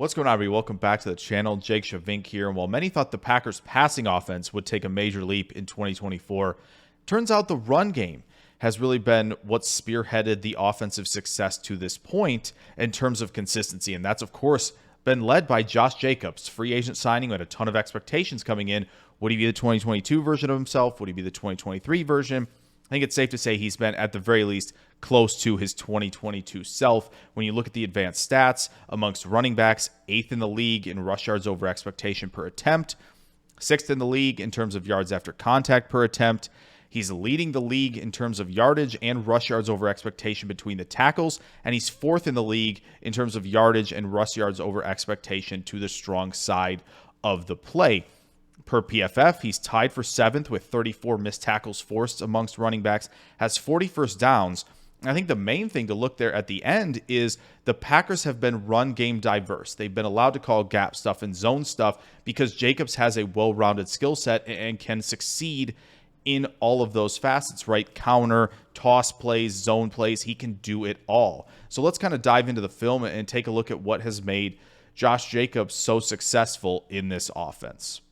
What's going on, everybody? Welcome back to the channel. Jake Shavink here. And while many thought the Packers' passing offense would take a major leap in 2024, turns out the run game has really been what spearheaded the offensive success to this point in terms of consistency. And that's, of course, been led by Josh Jacobs, free agent signing with a ton of expectations coming in. Would he be the 2022 version of himself? Would he be the 2023 version? I think it's safe to say he's been, at the very least, close to his 2022 self. When you look at the advanced stats amongst running backs, 8th in the league in rush yards over expectation per attempt, 6th in the league in terms of yards after contact per attempt. He's leading the league in terms of yardage and rush yards over expectation between the tackles, and he's 4th in the league in terms of yardage and rush yards over expectation to the strong side of the play. Per PFF, he's tied for 7th with 34 missed tackles forced amongst running backs, has 40 first downs. I think the main thing to look there at the end is the Packers have been run game diverse. They've been allowed to call gap stuff and zone stuff because Jacobs has a well-rounded skill set and can succeed in all of those facets, right? Counter, toss plays, zone plays, he can do it all. So let's kind of dive into the film and take a look at what has made Josh Jacobs so successful in this offense.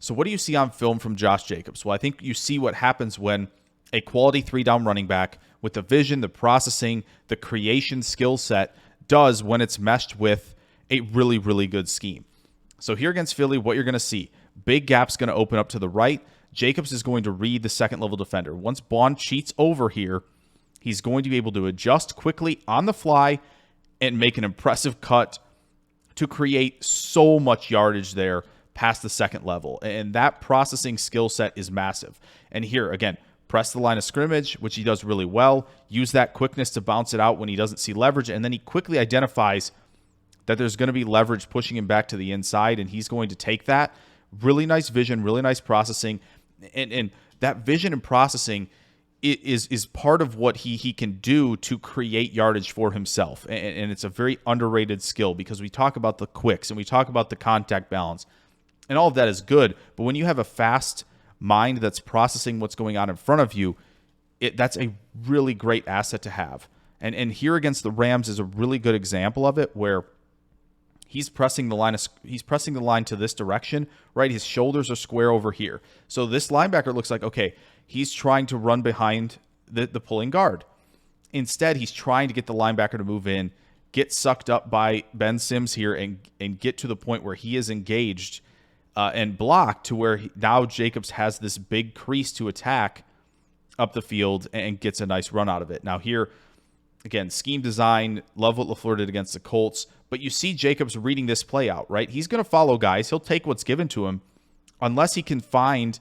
So what do you see on film from Josh Jacobs? Well, I think you see what happens when a quality 3-down running back with the vision, the processing, the creation skill set does when it's meshed with a really, really good scheme. So here against Philly, what you're going to see, big gap's going to open up to the right. Jacobs is going to read the second-level defender. Once Bond cheats over here, he's going to be able to adjust quickly on the fly and make an impressive cut to create so much yardage there past the second level. And that processing skill set is massive. And here, again, press the line of scrimmage, which he does really well. Use that quickness to bounce it out when he doesn't see leverage. And then he quickly identifies that there's going to be leverage pushing him back to the inside, and he's going to take that. Really nice vision, really nice processing. And that vision and processing is part of what he can do to create yardage for himself. And it's a very underrated skill because we talk about the quicks and we talk about the contact balance. And all of that is good, but when you have a fast mind that's processing what's going on in front of you, that's a really great asset to have. And here against the Rams is a really good example of it, where he's pressing the line to this direction, right? His shoulders are square over here. So this linebacker looks like, okay, he's trying to run behind the pulling guard. Instead, he's trying to get the linebacker to move in, get sucked up by Ben Sims here, and get to the point where he is engaged and blocked to where now Jacobs has this big crease to attack up the field and gets a nice run out of it. Now here, again, scheme design, love what LaFleur did against the Colts, but you see Jacobs reading this play out, right? He's going to follow guys. He'll take what's given to him unless he can find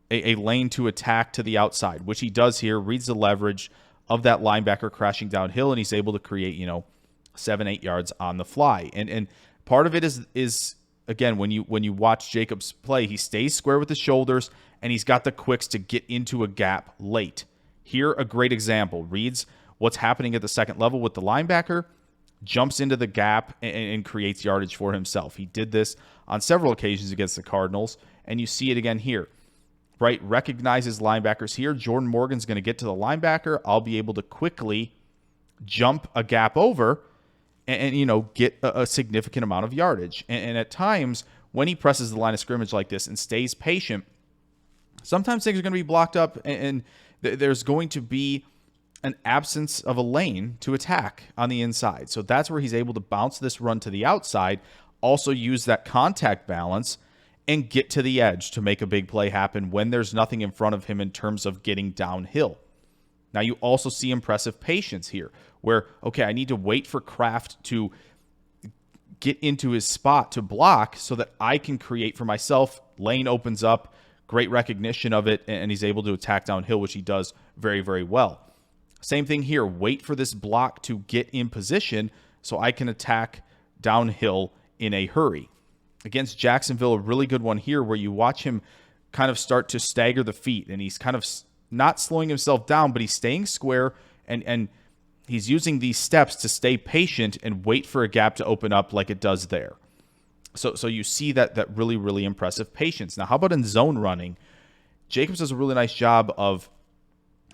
a lane to attack to the outside, which he does here, reads the leverage of that linebacker crashing downhill, and he's able to create, 7-8 yards on the fly. And part of it is again, when you watch Jacobs play, he stays square with his shoulders, and he's got the quicks to get into a gap late. Here, a great example. Reads what's happening at the second level with the linebacker, jumps into the gap, and creates yardage for himself. He did this on several occasions against the Cardinals, and you see it again here. Right? Recognizes linebackers here. Jordan Morgan's going to get to the linebacker. I'll be able to quickly jump a gap over and get a significant amount of yardage. And at times, when he presses the line of scrimmage like this and stays patient, sometimes things are going to be blocked up and there's going to be an absence of a lane to attack on the inside. So that's where he's able to bounce this run to the outside, also use that contact balance, and get to the edge to make a big play happen when there's nothing in front of him in terms of getting downhill. Now, you also see impressive patience here where, okay, I need to wait for Kraft to get into his spot to block so that I can create for myself. Lane opens up, great recognition of it, and he's able to attack downhill, which he does very, very well. Same thing here. Wait for this block to get in position so I can attack downhill in a hurry. Against Jacksonville, a really good one here where you watch him kind of start to stagger the feet, and he's kind of not slowing himself down, but he's staying square, and he's using these steps to stay patient and wait for a gap to open up like it does there. So you see that really, really impressive patience. Now, how about in zone running? Jacobs does a really nice job of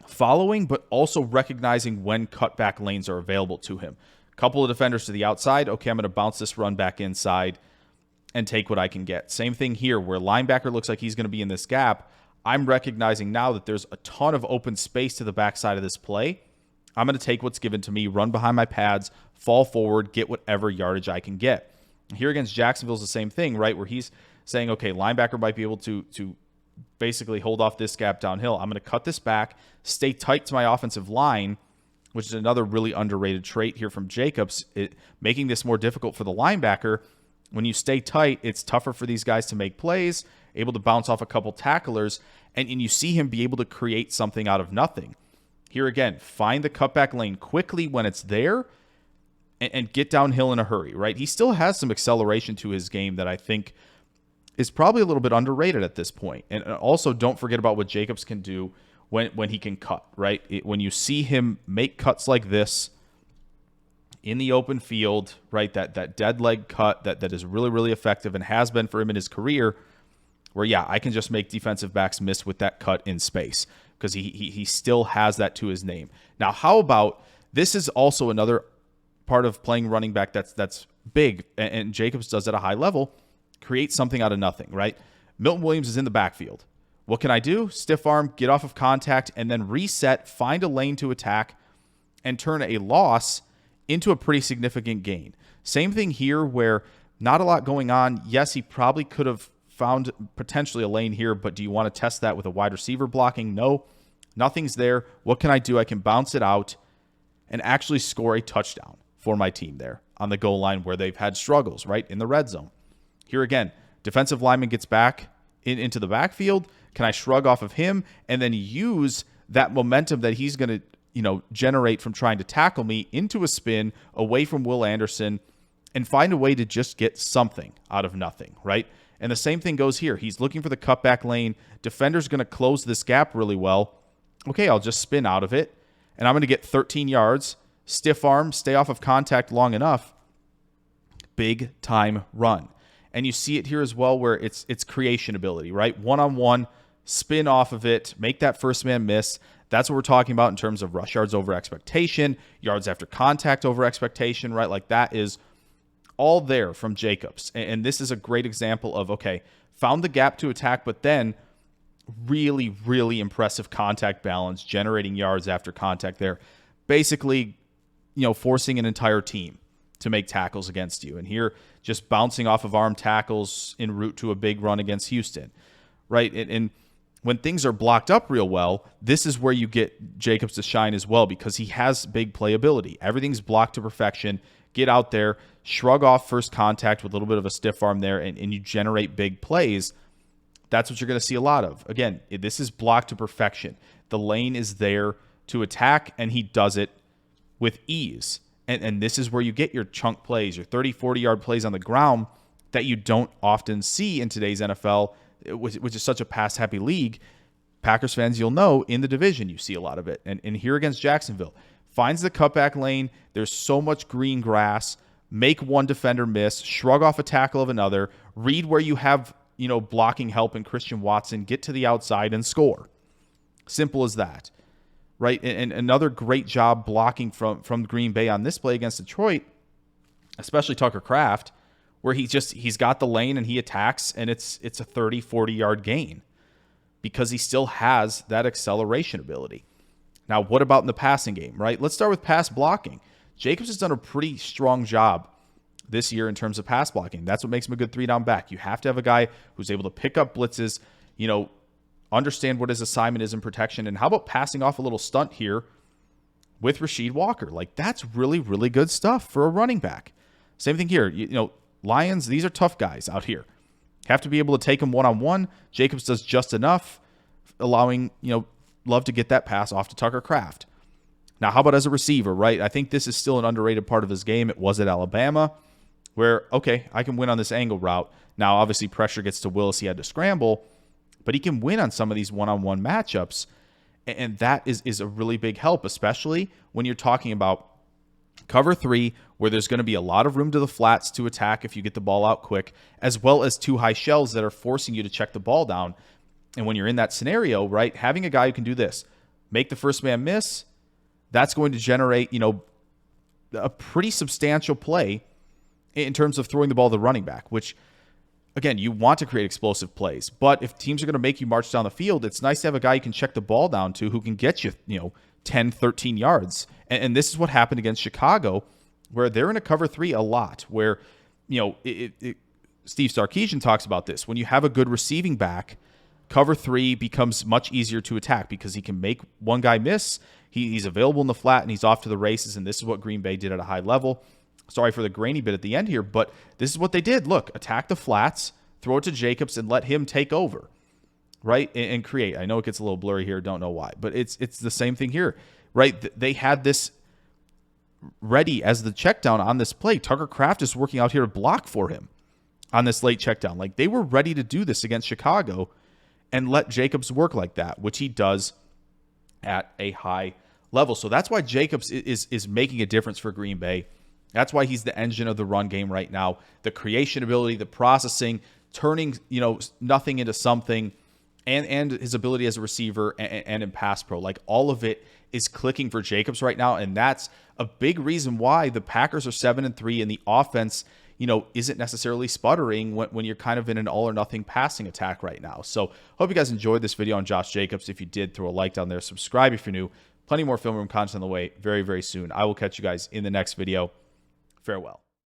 following, but also recognizing when cutback lanes are available to him. Couple of defenders to the outside. Okay, I'm going to bounce this run back inside and take what I can get. Same thing here where linebacker looks like he's going to be in this gap. I'm recognizing now that there's a ton of open space to the backside of this play. I'm going to take what's given to me, run behind my pads, fall forward, get whatever yardage I can get. Here against Jacksonville is the same thing, right? Where he's saying, okay, linebacker might be able to basically hold off this gap downhill. I'm going to cut this back, stay tight to my offensive line, which is another really underrated trait here from Jacobs, making this more difficult for the linebacker. When you stay tight, it's tougher for these guys to make plays, able to bounce off a couple tacklers, and you see him be able to create something out of nothing. Here again, find the cutback lane quickly when it's there and get downhill in a hurry, right? He still has some acceleration to his game that I think is probably a little bit underrated at this point. And also don't forget about what Jacobs can do when he can cut, right? When you see him make cuts like this in the open field, right, that dead leg cut that is really, really effective and has been for him in his career, where, yeah, I can just make defensive backs miss with that cut in space because he still has that to his name. Now, how about this is also another part of playing running back that's big, and Jacobs does at a high level, create something out of nothing, right? Milton Williams is in the backfield. What can I do? Stiff arm, get off of contact, and then reset, find a lane to attack, and turn a loss into a pretty significant gain. Same thing here where not a lot going on. Yes, he probably could have found potentially a lane here, but do you want to test that with a wide receiver blocking? No, nothing's there. What can I do? I can bounce it out and actually score a touchdown for my team there on the goal line where they've had struggles, right, in the red zone. Here again, defensive lineman gets back into the backfield. Can I shrug off of him and then use that momentum that he's going to generate from trying to tackle me into a spin away from Will Anderson and find a way to just get something out of nothing, right? And the same thing goes here. He's looking for the cutback lane. Defender's going to close this gap really well. Okay, I'll just spin out of it, and I'm going to get 13 yards, stiff arm, stay off of contact long enough. Big time run. And you see it here as well where it's creation ability, right? One-on-one, spin off of it, make that first man miss. That's what we're talking about in terms of rush yards over expectation, yards after contact over expectation, right? Like that is all there from Jacobs. And this is a great example of, okay, found the gap to attack, but then really, really impressive contact balance, generating yards after contact there. Basically, forcing an entire team to make tackles against you. And here, just bouncing off of arm tackles en route to a big run against Houston, right? And when things are blocked up real well, this is where you get Jacobs to shine as well because he has big playability. Everything's blocked to perfection. Get out there, shrug off first contact with a little bit of a stiff arm there, and you generate big plays. That's what you're going to see a lot of. Again, this is blocked to perfection. The lane is there to attack, and he does it with ease. And this is where you get your chunk plays, your 30, 40-yard plays on the ground that you don't often see in today's NFL, which is such a pass-happy league. Packers fans, you'll know, in the division you see a lot of it. And here against Jacksonville, finds the cutback lane. There's so much green grass. Make one defender miss, shrug off a tackle of another, read where you have blocking help in Christian Watson, get to the outside and score. Simple as that. Right, and another great job blocking from Green Bay on this play against Detroit, especially Tucker Kraft, where he's got the lane and he attacks, and it's a 30, 40-yard gain because he still has that acceleration ability. Now, what about in the passing game, right? Let's start with pass blocking. Jacobs has done a pretty strong job this year in terms of pass blocking. That's what makes him a good three-down back. You have to have a guy who's able to pick up blitzes, understand what his assignment is in protection. And how about passing off a little stunt here with Rasheed Walker? Like, that's really, really good stuff for a running back. Same thing here. Lions, these are tough guys out here. Have to be able to take them one-on-one. Jacobs does just enough, allowing, Love to get that pass off to Tucker Kraft. Now, how about as a receiver, right? I think this is still an underrated part of his game. It was at Alabama where, okay, I can win on this angle route. Now, obviously, pressure gets to Willis. He had to scramble. But he can win on some of these one-on-one matchups, and that is a really big help, especially when you're talking about cover three, where there's going to be a lot of room to the flats to attack if you get the ball out quick, as well as two high shells that are forcing you to check the ball down. And when you're in that scenario, right, having a guy who can do this, make the first man miss, that's going to generate, a pretty substantial play in terms of throwing the ball to the running back, which, again, you want to create explosive plays. But if teams are going to make you march down the field, it's nice to have a guy you can check the ball down to who can get you, 10, 13 yards. And this is what happened against Chicago, where they're in a cover 3 a lot, where, Steve Sarkisian talks about this. When you have a good receiving back, cover 3 becomes much easier to attack because he can make one guy miss. He's available in the flat, and he's off to the races, and this is what Green Bay did at a high level. Sorry for the grainy bit at the end here, but this is what they did. Look, attack the flats, throw it to Jacobs, and let him take over, right, and create. I know it gets a little blurry here, don't know why, but it's the same thing here, right? They had this ready as the check down on this play. Tucker Kraft is working out here to block for him on this late check down. Like, they were ready to do this against Chicago and let Jacobs work like that, which he does at a high level. So that's why Jacobs is making a difference for Green Bay. That's why he's the engine of the run game right now. The creation ability, the processing, turning, nothing into something, and his ability as a receiver and in pass pro. Like, all of it is clicking for Jacobs right now, and that's a big reason why the Packers are 7-3 and the offense, isn't necessarily sputtering when you're kind of in an all or nothing passing attack right now. So hope you guys enjoyed this video on Josh Jacobs. If you did, throw a like down there. Subscribe if you're new. Plenty more Film Room content on the way very, very soon. I will catch you guys in the next video. Farewell.